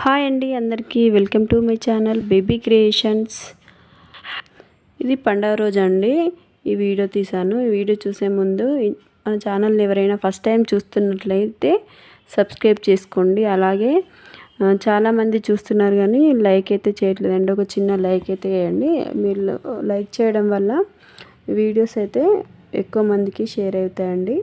Hi అండి అందరికీ welcome to my channel baby creations. ఇది పండగ రోజు అండి ఈ వీడియో తీసాను. ఈ వీడియో చూసే ముందు మన ఛానల్ ఎవరైనా ఫస్ట్ టైం చూస్తున్నట్లయితే సబ్స్క్రైబ్ చేసుకోండి. అలాగే చాలామంది చూస్తున్నారు కానీ లైక్ అయితే చేయట్లేదండి. ఒక చిన్న లైక్ అయితే వేయండి. మీరు లైక్ చేయడం వల్ల వీడియోస్ అయితే ఎక్కువ మందికి షేర్ అవుతాయండి.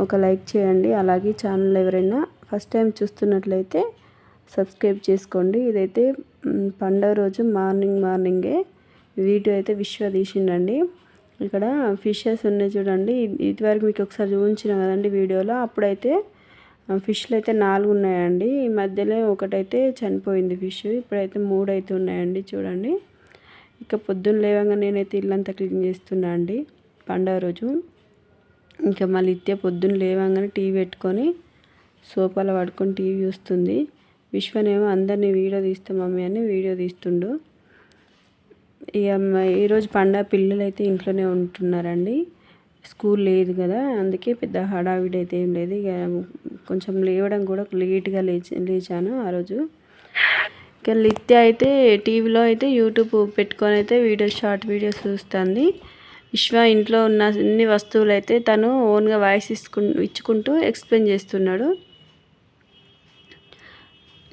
ఒక లైక్ చేయండి. అలాగే ఛానల్ ఎవరైనా ఫస్ట్ టైం చూస్తున్నట్లయితే సబ్స్క్రైబ్ చేసుకోండి. ఇదైతే పండగ రోజు మార్నింగే వీడియో అయితే విశ్వ తీసిండండి. ఇక్కడ ఫిషెస్ ఉన్నాయి చూడండి. ఇదివరకు మీకు ఒకసారి చూపించిన కదండి వీడియోలో. అప్పుడైతే ఫిష్లు అయితే 4 ఉన్నాయండి. ఈ మధ్యలో ఒకటైతే చనిపోయింది ఫిష్. ఇప్పుడైతే 3 అయితే ఉన్నాయండి చూడండి. ఇక పొద్దున్న లేవగా నేనైతే ఇల్లంతా క్లీన్ చేస్తున్నా అండి పండగ రోజు. ఇంకా మళ్ళీ పొద్దున్న లేవగానే టీవీ పెట్టుకొని సోఫాలో పడుకొని టీవీ చూస్తుంది. విశ్వనేమో అందరినీ వీడియో తీస్తా మమ్మీ అని వీడియో తీస్తుండు. ఇక ఈరోజు పండగ పిల్లలు అయితే ఇంట్లోనే ఉంటున్నారండి. స్కూల్ లేదు కదా, అందుకే పెద్ద హడావిడి అయితే ఏం లేదు. ఇక కొంచెం లేవడం కూడా లేట్గా లేచాను ఆ రోజు. ఇక లిత్య అయితే టీవీలో అయితే యూట్యూబ్ పెట్టుకొని అయితే షార్ట్ వీడియోస్ చూస్తుంది. విశ్వ ఇంట్లో ఉన్న అన్ని వస్తువులు అయితే తను ఓన్గా వాయిస్ ఇచ్చుకుంటూ ఎక్స్ప్లెయిన్ చేస్తున్నాడు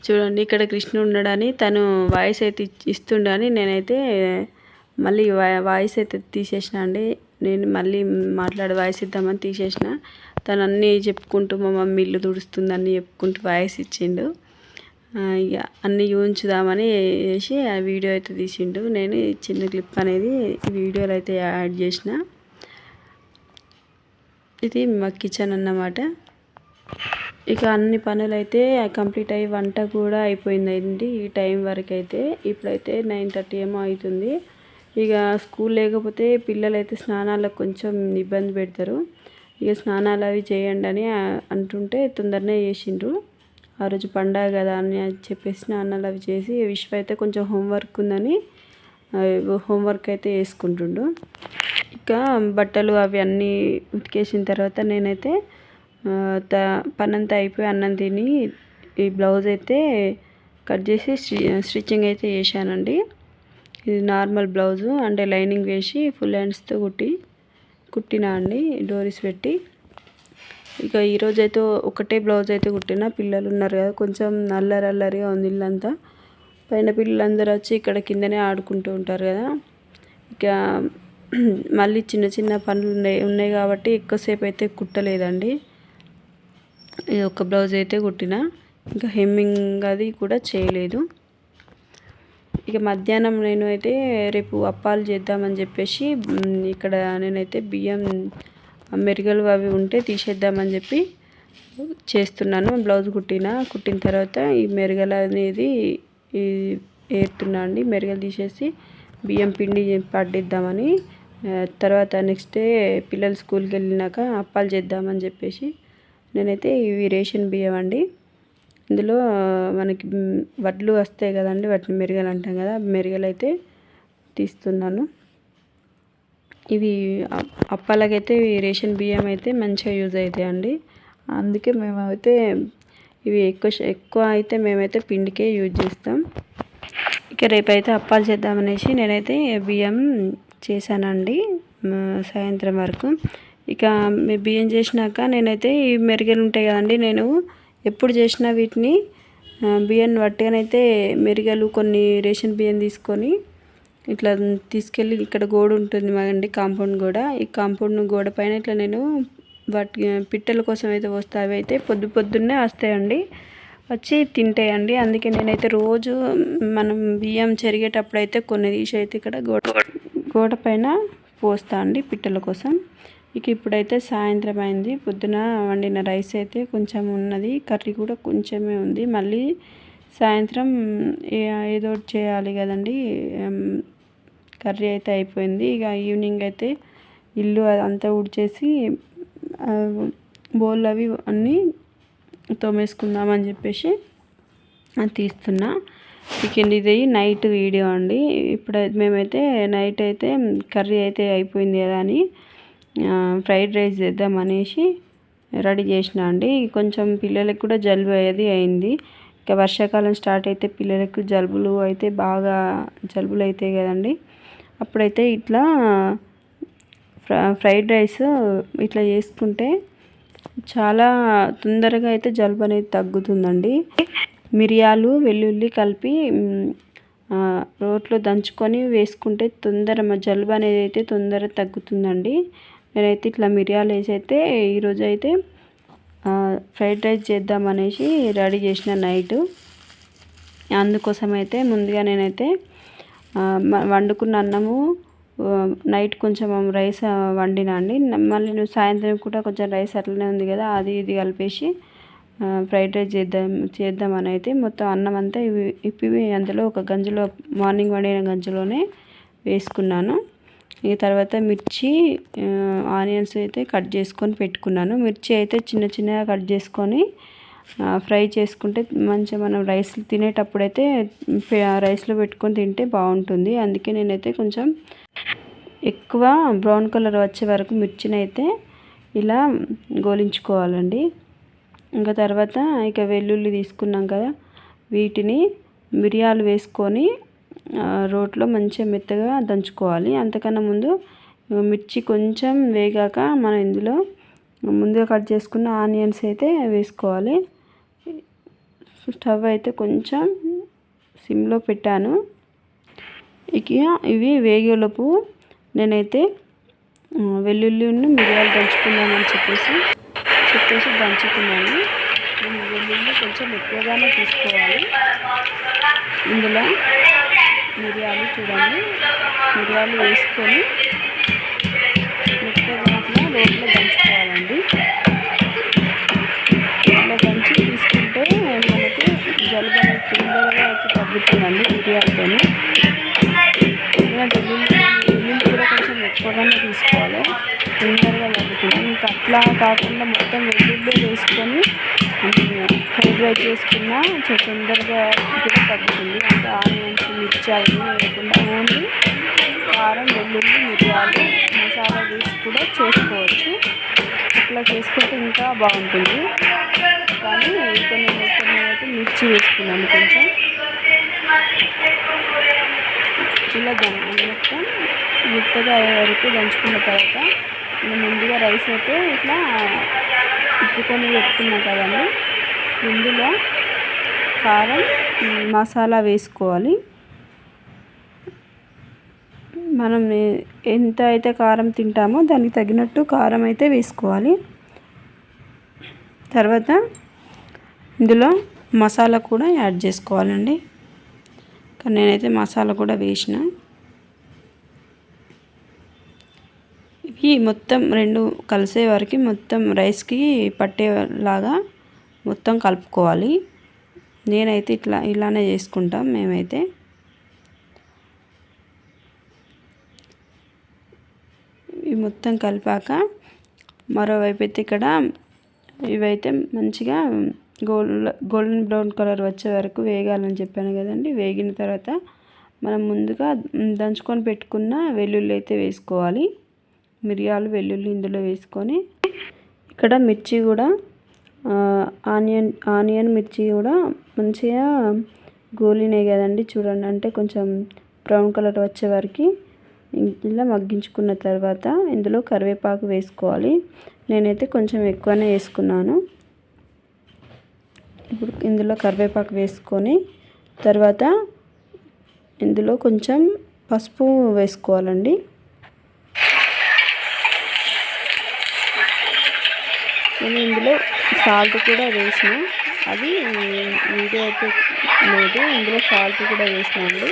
చూడండి. ఇక్కడ కృష్ణుడు ఉన్నాడని తను వాయిస్ అయితే ఇస్తుండని నేనైతే మళ్ళీ వాయిస్ అయితే తీసేసిన అండి. నేను మళ్ళీ వాయిస్ ఇద్దామని తీసేసిన. తను అన్నీ చెప్పుకుంటూ మా మమ్మీ ఇల్లు తుడుస్తుందని చెప్పుకుంటూ వాయిస్ ఇచ్చిండు. ఇక అన్నీ చూపించుదామని వేసి ఆ వీడియో అయితే తీసిండు. నేను చిన్న క్లిప్ అనేది ఈ వీడియోలో అయితే యాడ్ చేసిన. ఇది మా కిచెన్ అన్నమాట. ఇక అన్ని పనులు అయితే కంప్లీట్ అయ్యి వంట కూడా అయిపోయిందండి ఈ టైం వరకు అయితే. ఇప్పుడైతే 9:30 ఏమో అవుతుంది. ఇక స్కూల్ లేకపోతే పిల్లలైతే స్నానాలకు కొంచెం ఇబ్బంది పెడతారు. ఇక స్నానాలు అవి చేయండి అని అంటుంటే తొందరనే చేసిండ్రు. ఆ రోజు పండగ కదా అని చెప్పేసి స్నానాలు అవి చేసి విశ్వ అయితే కొంచెం హోంవర్క్ ఉందని హోంవర్క్ అయితే వేసుకుంటుండు. ఇక బట్టలు అవి అన్నీ ఉతికేసిన తర్వాత నేనైతే పనంతా అయిపోయి అన్నం తిని ఈ బ్లౌజ్ అయితే కట్ చేసి స్టిచ్చింగ్ అయితే చేశానండి. ఇది నార్మల్ బ్లౌజు అంటే లైనింగ్ వేసి ఫుల్ హ్యాండ్స్తో కుట్టినా అండి డోరీస్ పెట్టి. ఇక ఈరోజు అయితే ఒకటే బ్లౌజ్ అయితే కుట్టిన. పిల్లలు ఉన్నారు కదా, కొంచెం అల్లరిగా ఉంది ఇల్లంతా. పైన పిల్లలందరూ వచ్చి ఇక్కడ కిందనే ఆడుకుంటూ ఉంటారు కదా. ఇక మళ్ళీ చిన్న పనులు ఉన్నాయి కాబట్టి ఎక్కువసేపు అయితే కుట్టలేదండి. ఇది ఒక బ్లౌజ్ అయితే కుట్టిన. ఇంకా హెమ్మింగ్ అది కూడా చేయలేదు. ఇక మధ్యాహ్నం నేను అయితే రేపు అప్పాలు చేద్దామని చెప్పేసి ఇక్కడ నేనైతే బియ్యం మెరుగలు అవి ఉంటే తీసేద్దామని చెప్పి చేస్తున్నాను. బ్లౌజ్ కుట్టిన తర్వాత ఈ మెరుగలు అనేది ఏరుతున్నా అండి. మెరుగలు తీసేసి బియ్యం పిండి పట్టిద్దామని. తర్వాత నెక్స్ట్ డే పిల్లలు స్కూల్కి వెళ్ళినాక అప్పాలు చేద్దామని చెప్పేసి నేనైతే ఇవి రేషన్ బియ్యం అండి. ఇందులో మనకి వడ్లు వస్తాయి కదండి, వాటిని మెరుగలు అంటాం కదా, మెరుగలు అయితే తీస్తున్నాను. ఇవి అప్పాలకైతే ఇవి రేషన్ బియ్యం అయితే మంచిగా యూజ్ అవుతాయి అండి. అందుకే మేమైతే ఇవి ఎక్కువ అయితే మేమైతే పిండికే యూజ్ చేస్తాం. ఇక రేపైతే అప్పాలు చేద్దామనేసి నేనైతే బియ్యం చేశానండి సాయంత్రం వరకు. ఇక బియ్యం చేసినాక నేనైతే ఈ మెరుగలు ఉంటాయి కదండి, నేను ఎప్పుడు చేసినా వీటిని బియ్యాన్ని వట్టిగానైతే మెరుగలు కొన్ని రేషన్ బియ్యం తీసుకొని ఇట్లా తీసుకెళ్ళి ఇక్కడ గోడ ఉంటుంది మాకండి, కాంపౌండ్ గోడ. ఈ కాంపౌండ్ గోడ పైన ఇట్లా నేను పిట్టల కోసం అయితే వస్తాయి. అవి అయితే పొద్దున్నే వస్తాయండి, వచ్చి తింటాయండి. అందుకే నేనైతే రోజు మనం బియ్యం చెరిగేటప్పుడు అయితే కొన్ని తీసి అయితే ఇక్కడ గోడ పైన పోస్తా అండి పిట్టల కోసం. ఇక ఇప్పుడైతే సాయంత్రం అయింది. పొద్దున వండిన రైస్ అయితే కొంచెం ఉన్నది, కర్రీ కూడా కొంచెమే ఉంది. మళ్ళీ సాయంత్రం ఏదో చేయాలి కదండి. కర్రీ అయితే అయిపోయింది. ఇక ఈవినింగ్ అయితే ఇల్లు అంతా ఊడ్చేసి బోళ్ళు అవి అన్నీ తోమేసుకుందామని చెప్పేసి తీస్తున్నా. చికెన్ ఇది నైట్ వీడియో అండి. ఇప్పుడు మేమైతే నైట్ అయితే కర్రీ అయితే అయిపోయింది కదా అని ఫ్రైడ్ రైస్ చేద్దామనేసి రెడీ చేసిన అండి. కొంచెం పిల్లలకి కూడా జలుబు అయింది. ఇక వర్షాకాలం స్టార్ట్ అయితే పిల్లలకు జలుబులు అవుతాయి కదండి. అప్పుడైతే ఇట్లా ఫ్రైడ్ రైస్ ఇట్లా చేసుకుంటే చాలా తొందరగా అయితే జలుబు అనేది తగ్గుతుందండి. మిరియాలు వెల్లుల్లి కలిపి రోట్లో దంచుకొని వేసుకుంటే జలుబు అనేది అయితే తొందరగా తగ్గుతుందండి. నేనైతే ఇట్లా మిరియాలు వేసి అయితే ఈరోజు అయితే ఫ్రైడ్ రైస్ చేద్దామనేసి రెడీ చేసిన నైట్. అందుకోసం అయితే ముందుగా నేనైతే వండుకున్న అన్నము నైట్ కొంచెం రైస్ వండినా అండి. మళ్ళీ సాయంత్రం కూడా కొంచెం రైస్ అట్లనే ఉంది కదా, అది ఇది కలిపేసి ఫ్రైడ్ రైస్ చేద్దామని అయితే మొత్తం అన్నం అంతా ఇప్పి అందులో ఒక గంజులో మార్నింగ్ వండిన గంజులోనే వేసుకున్నాను. ఇక తర్వాత మిర్చి ఆనియన్స్ అయితే కట్ చేసుకొని పెట్టుకున్నాను. మిర్చి అయితే చిన్న చిన్నగా కట్ చేసుకొని ఫ్రై చేసుకుంటే మంచిగా మనం రైస్ తినేటప్పుడు అయితే రైస్లో పెట్టుకొని తింటే బాగుంటుంది. అందుకే నేనైతే కొంచెం ఎక్కువ బ్రౌన్ కలర్ వచ్చే వరకు మిర్చిని అయితే ఇలా గోలించుకోవాలండి. ఇంకా తర్వాత ఇక వెల్లుల్లి తీసుకున్నాం కదా, వీటిని మిరియాలు వేసుకొని రోట్లో మంచిగా మెత్తగా దంచుకోవాలి. అంతకన్నా ముందు మిర్చి కొంచెం వేగాక మనం ఇందులో ముందుగా కట్ చేసుకున్న ఆనియన్స్ అయితే వేసుకోవాలి. స్టవ్ అయితే కొంచెం సిమ్లో పెట్టాను. ఇక ఇవి వేగేలోపు నేనైతే వెల్లుల్లిని మిరియాలు దంచుకున్నామని చెప్పేసి దంచుకున్నాను. వెల్లుల్లి కొంచెం ఎక్కువగానే తీసుకోవాలి. ఇందులో మిరియాలు వేసుకొని మెత్తగా అట్లా రోట్లో దంచుకోవాలండి. ఇట్లా దంచి తీసుకుంటే మనకి జలుబు అనేది తొందరగా అయితే తగ్గుతుందండి మిరియాలతో. వెల్లుల్లి కూడా కొంచెం ఎక్కువగానే తీసుకోవాలి, తొందరగా తగ్గుతుంది. ఇంకా అట్లా కాకుండా మొత్తం వెల్లుల్లి వేసుకొని ఫ్రైడ్ రైస్ చేసుకున్నా తొందరగా కూడా తగ్గుతుంది. అంటే ఆనియన్స్ మిర్చి అవన్నీ వేయకుండా ఓన్లీ కారం వెల్లుల్లి మిరియాలు మసాలా వేసి కూడా చేసుకోవచ్చు. ఇట్లా చేసుకుంటే ఇంకా బాగుంటుంది. కానీ నేనైతే మిర్చి వేసుకున్నాను కొంచెం. ఇలా మొత్తం మెత్తగా అయ్యే వరకు దంచుకున్న తర్వాత నేను ముందుగా రైస్ అయితే ఇట్లా ఉప్పుకొని పెట్టుకున్నా కదండి, ఇందులో కారం మసాలా వేసుకోవాలి. మనం ఎంత అయితే కారం తింటామో దానికి తగినట్టు కారం అయితే వేసుకోవాలి. తర్వాత ఇందులో మసాలా కూడా యాడ్ చేసుకోవాలండి. కానీ నేనైతే మసాలా కూడా వేసిన. ఇవి మొత్తం రెండు కలిసే వరకు మొత్తం రైస్కి పట్టేలాగా మొత్తం కలుపుకోవాలి. నేనైతే ఇలానే చేసుకుంటాం మేమైతే. ఇవి మొత్తం కలిపాక మరోవైపు అయితే ఇక్కడ ఇవైతే మంచిగా గోల్డెన్ బ్రౌన్ కలర్ వచ్చే వరకు వేగాలని చెప్పాను కదండి. వేగిన తర్వాత మనం ముందుగా దంచుకొని పెట్టుకున్న వెల్లుల్లి అయితే వేసుకోవాలి. మిరియాలు వెల్లుల్లి ఇందులో వేసుకొని ఇక్కడ మిర్చి కూడా ఆనియన్ మిర్చి కూడా మంచిగా గోలినాయి కదండి. చూడండి, అంటే కొంచెం బ్రౌన్ కలర్ వచ్చే వరకు ఇలా మగ్గించుకున్న తర్వాత ఇందులో కరివేపాకు వేసుకోవాలి. నేనైతే కొంచెం ఎక్కువనే వేసుకున్నాను. ఇప్పుడు ఇందులో కరివేపాకు వేసుకొని తర్వాత ఇందులో కొంచెం పసుపు వేసుకోవాలండి. నేను ఇందులో సాల్ట్ కూడా వేసిన, అది వీడియో అయితే లేదు. ఇందులో సాల్ట్ కూడా వేసినండి.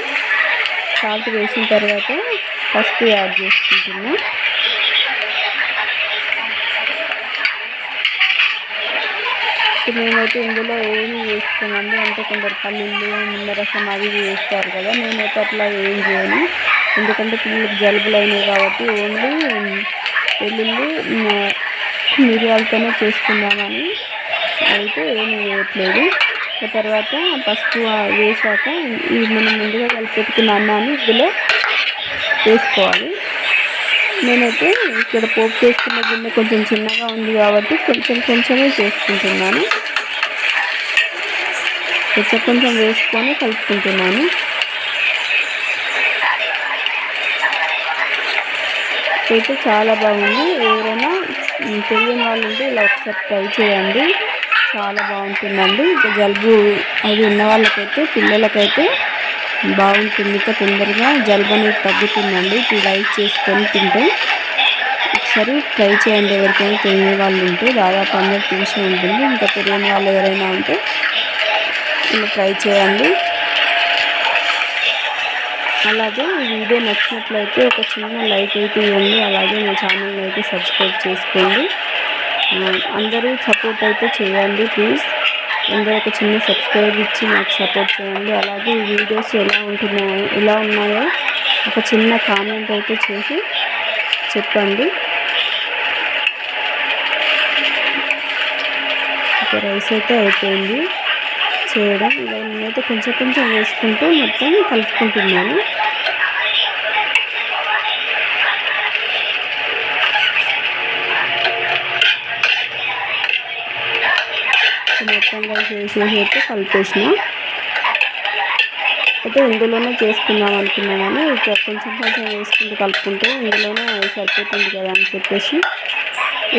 సాల్ట్ వేసిన తర్వాత పసుపు యాడ్ చేసుకుంటున్నా. మేమైతే ఇందులో ఏమి వేసుకోమండి, అంటే కొందరు పల్లీలు నిమ్మరసం అవి వేస్తారు కదా, నేనైతే అట్లా ఏం చేయను. ఎందుకంటే పిల్లలకు జలుబులు అయినాయి కాబట్టి ఓన్లీ వెల్లుల్లి మిరియాలతోనే చేసుకుందామని అయితే ఏమి వేయట్లేదు. తర్వాత పసుపు వేసాక ఈ మనం ముందుగా కలిపి పెట్టుకున్న అన్నాన్ని ఇందులో వేసుకోవాలి. నేనైతే ఇక్కడ పోపు చేసుకున్న గిన్నె కొంచెం చిన్నగా ఉంది కాబట్టి కొంచెమే చేసుకుంటున్నాను. కొంచెం వేసుకొని కలుపుకుంటున్నాను. అయితే చాలా బాగుంది. ఎవరైనా తెలియని వాళ్ళు ఉంటే ఇలా ఒకసారి ట్రై చేయండి, చాలా బాగుంటుందండి. ఇంకా జలుబు అది ఉన్న వాళ్ళకైతే పిల్లలకైతే బాగుంటుంది. ఇంకా తొందరగా జలుబు అనేది తగ్గుతుందండి ఇది రైస్ చేసుకొని తింటే. ఒకసారి ట్రై చేయండి ఎవరికైనా తెలియని వాళ్ళు ఉంటే. దాదాపు అందరూ తెలిసి ఉంటుంది. ఇంకా తెలియని వాళ్ళు ఎవరైనా ఉంటే ఇలా ట్రై చేయండి. అలాగే ఈ వీడియో నచ్చినట్లయితే ఒక చిన్న లైక్ అయితే ఇవ్వండి. అలాగే మా ఛానల్ని అయితే సబ్స్క్రైబ్ చేసుకోండి. అందరూ సపోర్ట్ అయితే చేయండి ప్లీజ్. అందరూ ఒక చిన్న సబ్స్క్రైబ్ ఇచ్చి నాకు సపోర్ట్ చేయండి. అలాగే ఈ వీడియోస్ ఎలా ఉన్నాయో ఒక చిన్న కామెంట్ అయితే చేసి చెప్పండి. ఒక రైస్ అయితే అయిపోయింది చేయడం. ఇలా నేనైతే కొంచెం వేసుకుంటూ మొత్తం కలుపుకుంటున్నాను. మొత్తం రైస్ అయితే కలిపేసిన. అయితే ఇందులోనే చేసుకుందాం అనుకున్నాం కానీ ఇక కొంచెం వేసుకుంటూ కలుపుకుంటే ఇందులోనే సరిపోతుంది కదా అని చెప్పేసి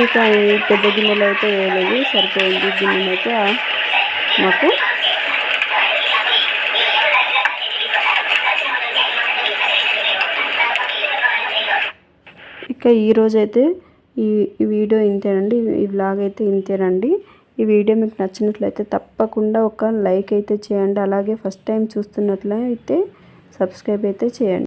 ఇక ఈ పెద్ద గిన్నెలో అయితే వేయలేదు, సరిపోయింది గిన్నెనైతే మాకు. ఇక ఈరోజైతే ఈ వీడియో ఇంతేనండి. ఈ వ్లాగ్ అయితే ఇంతేనండి. ఈ వీడియో మీకు నచ్చినట్లయితే తప్పకుండా ఒక లైక్ అయితే చేయండి. అలాగే ఫస్ట్ టైం చూస్తున్నట్లయితే సబ్స్క్రైబ్ అయితే చేయండి.